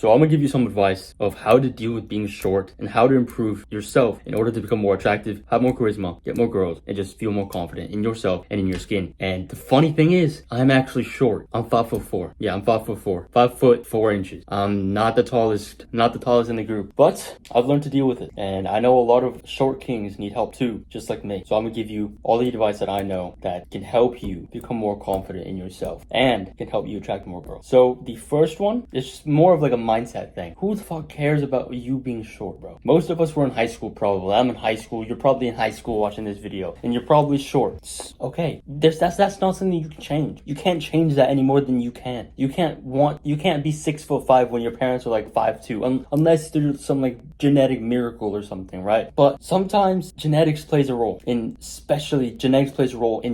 So I'm gonna give you some advice of how to deal with being short and how to improve yourself in order to become more attractive, have more charisma, get more girls, and just feel more confident in yourself and in your skin. And the funny thing is, I'm actually short. I'm 5'4". Yeah, I'm 5'4". 5'4". I'm not the tallest in the group, but I've learned to deal with it. And I know a lot of short kings need help too, just like me. So I'm gonna give you all the advice that I know that can help you become more confident in yourself and can help you attract more girls. So the first one is just more of like a mindset thing. Who the fuck cares about you being short, bro? Most of us were in high school probably. I'm in high school. You're probably in high school watching this video and you're probably short. It's okay. That's not something you can change. You can't change that any more than you can. You can't be 6'5" when your parents are like 5'2", unless there's some like genetic miracle or something, right? But sometimes genetics plays a role in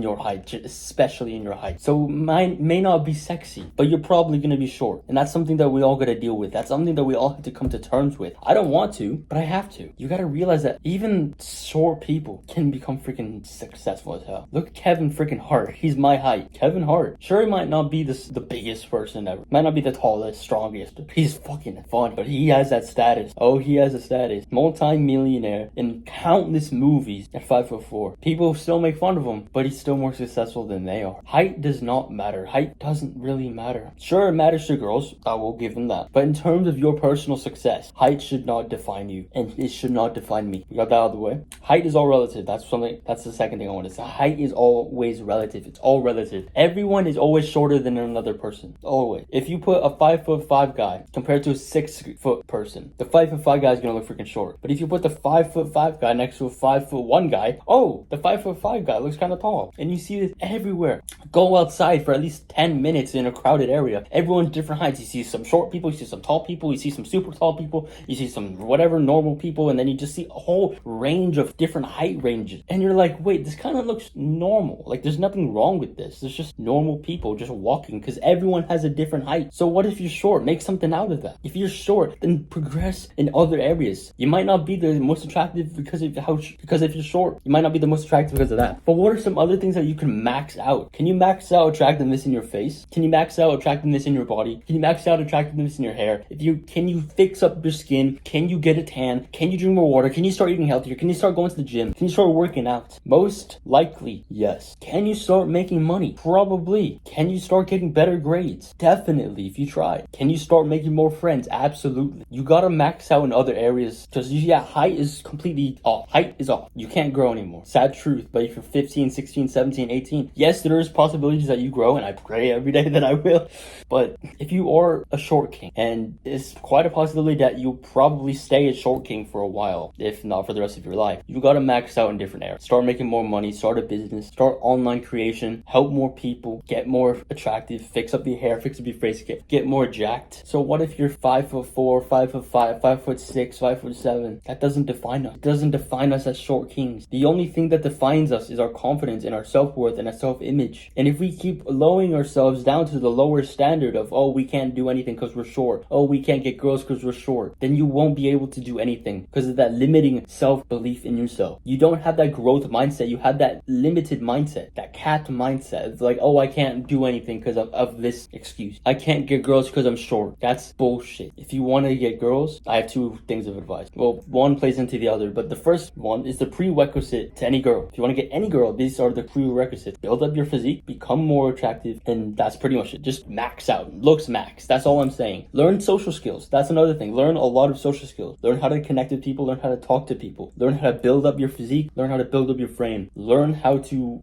your height, especially in your height. So mine may not be sexy, but you're probably gonna be short. And that's something that we all gotta deal with. That's something that we all have to come to terms with. I don't want to, but I have to. You gotta realize that even short people can become freaking successful as hell. Look at Kevin freaking Hart. He's my height. Kevin Hart. Sure, he might not be the biggest person ever. Might not be the tallest, strongest. He's fucking fun, but he has that status. Oh, he has a status. Multi-millionaire in countless movies at 5'4". People still make fun of him, but he's still more successful than they are. Height does not matter. Height doesn't really matter. Sure, it matters to girls. I will give them that. But in terms of your personal success, height should not define you, and it should not define me. We got that out of the way. Height is all relative. That's the second thing I want to say. Height is always relative. It's all relative. Everyone is always shorter than another person. Always. If you put a 5'5" guy compared to a 6' person, the 5'5" guy is gonna look freaking short. But if you put the 5'5" guy next to a 5'1" guy, oh, the 5'5" guy looks kind of tall. And you see this everywhere. Go outside for at least 10 minutes in a crowded area. Everyone's different heights. You see some short people, you see some tall people, you see some super tall people, you see some whatever normal people, and then you just see a whole range of different height ranges. And you're like, wait, this kind of looks normal. Like there's nothing wrong with this. There's just normal people just walking because everyone has a different height. So what if you're short? Make something out of that. If you're short, then progress in other areas. You might not be the most attractive because if you're short, you might not be the most attractive because of that. But what are some other things that you can max out? Can you max out attractiveness in your face? Can you max out attractiveness in your body? Can you max out attractiveness in your hair? Can you fix up your skin? Can you get a tan? Can you drink more water? Can you start eating healthier? Can you start going to the gym? Can you start working out? Most likely, yes. Can you start making money? Probably. Can you start getting better grades? Definitely, if you try. Can you start making more friends? Absolutely. You gotta max out in other areas because height is completely off. Height is off. You can't grow anymore. Sad truth, but if you're 15, 16, 17, 18, yes, there is possibilities that you grow, and I pray every day that I will. But if you are a short king, and it's quite a possibility that you'll probably stay a short king for a while, if not for the rest of your life, you gotta max out in different areas. Start making more money, start a business, start online creation, help more people, get more attractive, fix up your hair, fix up your face, get more jacked. So what if you're 5'4", 5'5", 5'6", 5'7"? That doesn't define us. It doesn't define us as short kings. The only thing that defines us is our confidence and our self-worth and our self-image. And if we keep lowering ourselves down to the lower standard of, oh, we can't do anything because we're short, oh, we can't get girls because we're short, then you won't be able to do anything because of that limiting self-belief in yourself. You don't have that growth mindset. You have that limited mindset, that cat mindset. It's like, oh, I can't do anything because of this excuse. I can't get girls because I'm short. That's bullshit. If you want to get girls, I have two things of advice. Well, one plays into the other, but the first one is the prerequisite to any girl. If you want to get any girl, these are the prerequisites. Build up your physique, become more attractive, and that's pretty much it. Just max out. Looks max. That's all I'm saying. Learn social skills. That's another thing. Learn a lot of social skills. Learn how to connect with people. Learn how to talk to people. Learn how to build up your physique. Learn how to build up your frame. Learn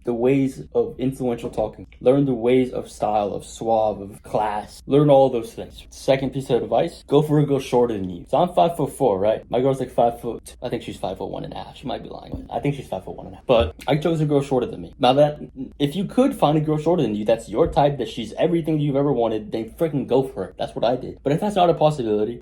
the ways of influential talking. Learn the ways of style, of suave, of class. Learn all those things. Second piece of advice, go for a girl shorter than you. So I'm 5'4", right? My girl's like 5 foot. I think she's 5'1.5". She might be lying. I think she's 5'1.5". But I chose a girl shorter than me. Now that, if you could find a girl shorter than you, that's your type, that she's everything you've ever wanted, then freaking go for her. That's what I did. But if that's not a possibility,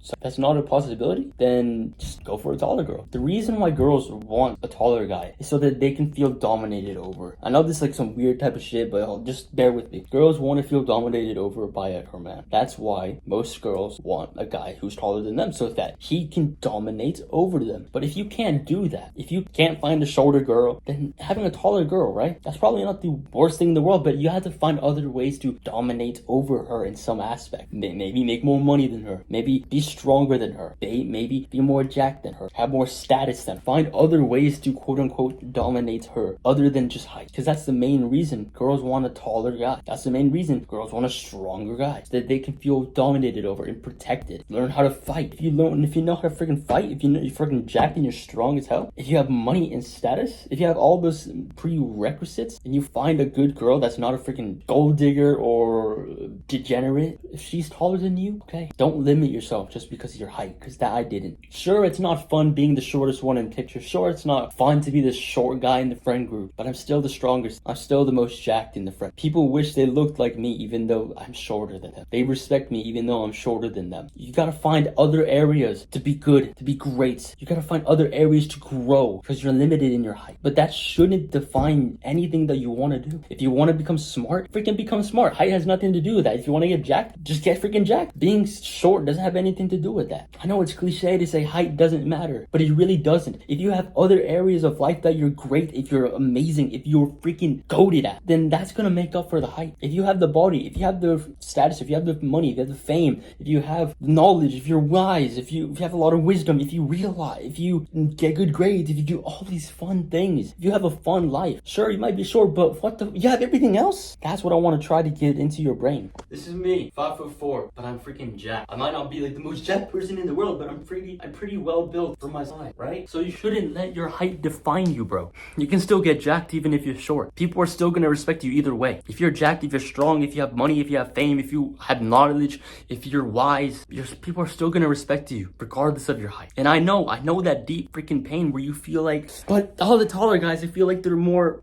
then just go for a taller girl. The reason why girls want a taller guy is so that they can feel dominated over. I know this is like some weird type of shit, but just bear with me. Girls want to feel dominated over by a man. That's why most girls want a guy who's taller than them so that he can dominate over them. But if you can't do that, if you can't find a shorter girl, then having a taller girl, right? That's probably not the worst thing in the world, but you have to find other ways to dominate over her in some aspect. Maybe make more money than her. Maybe be stronger than her. Maybe be more jacked than her. Have more status than her. Find other ways to quote unquote dominate her other than just height. Because that's the main reason girls want a taller guy. That's the main reason girls want a stronger guy. So that they can feel dominated over and protected. Learn how to fight. If you know how to freaking fight, if you're freaking jacked and you're strong as hell, if you have money and status, if you have all those prerequisites, and you find a good girl that's not a freaking gold digger or degenerate, if she's taller than you, okay, don't limit yourself just because of your height, because that I didn't. Sure, it's not fun being the shortest one in pictures. Sure, it's not fun to be the short guy in the friend group, but I'm still the strongest. I'm still the most jacked in the friend. People wish they looked like me even though I'm shorter than them. They respect me even though I'm shorter than them. You gotta find other areas to be good, to be great. You gotta find other areas to grow because you're limited in your height. But that shouldn't define anything that you want to do. If you want to become smart, freaking become smart. Height has nothing to do with that. If you want to get jacked, just get freaking jacked. Being short doesn't have anything to do with that. I know it's cliche to say height doesn't matter, but it really doesn't. If you have other areas of life that you're great, if you're amazing, if you're freaking goated at, then that's gonna make up for the height. If you have the body, if you have the status, if you have the money, if you have the fame, if you have knowledge, if you're wise, if you have a lot of wisdom, if you read a lot, if you get good grades, if you do all these fun things, if you have a fun life, sure, you might be short, but you have everything else? That's what I want to try to get into your brain. This is me, 5'4", but I'm freaking jacked. I might not be like the most jacked person in the world, but I'm pretty well built for my size, right? So you shouldn't let your height define you, bro. You can still get jacked even if you're short. People are still gonna respect you either way. If you're jacked, if you're strong, if you have money, if you have fame, if you have knowledge, if you're wise, people are still gonna respect you regardless of your height. And I know that deep freaking pain where you feel like, but all the taller guys, I feel like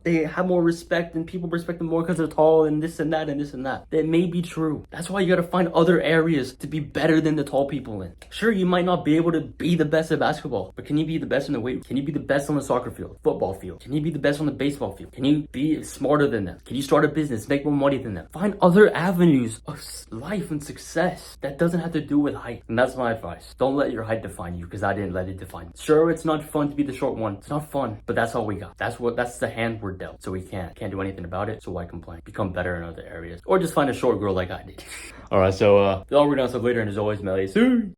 they have more respect and people respect them more because they're tall and this and that and this and that. That may be true. That's why you gotta find other areas to be better than the tall people in. Sure, you might not be able to be the best at basketball, but can you be the best in the weight room? Can you be the best on the soccer field, football field? Can you be the best on the baseball field? Can you be smarter than them? Can you start a business, make more money than them? Find other avenues of life and success that doesn't have to do with height. And that's my advice. Don't let your height define you, because I didn't let it define me. Sure, it's not fun to be the short one. It's not fun, but that's all we got. That's the hand we're dealt. So we can't do anything about it. So why complain? Become better in other areas. Or just find a short girl like I did. Alright, so I'll read down stuff later, and as always, Melly.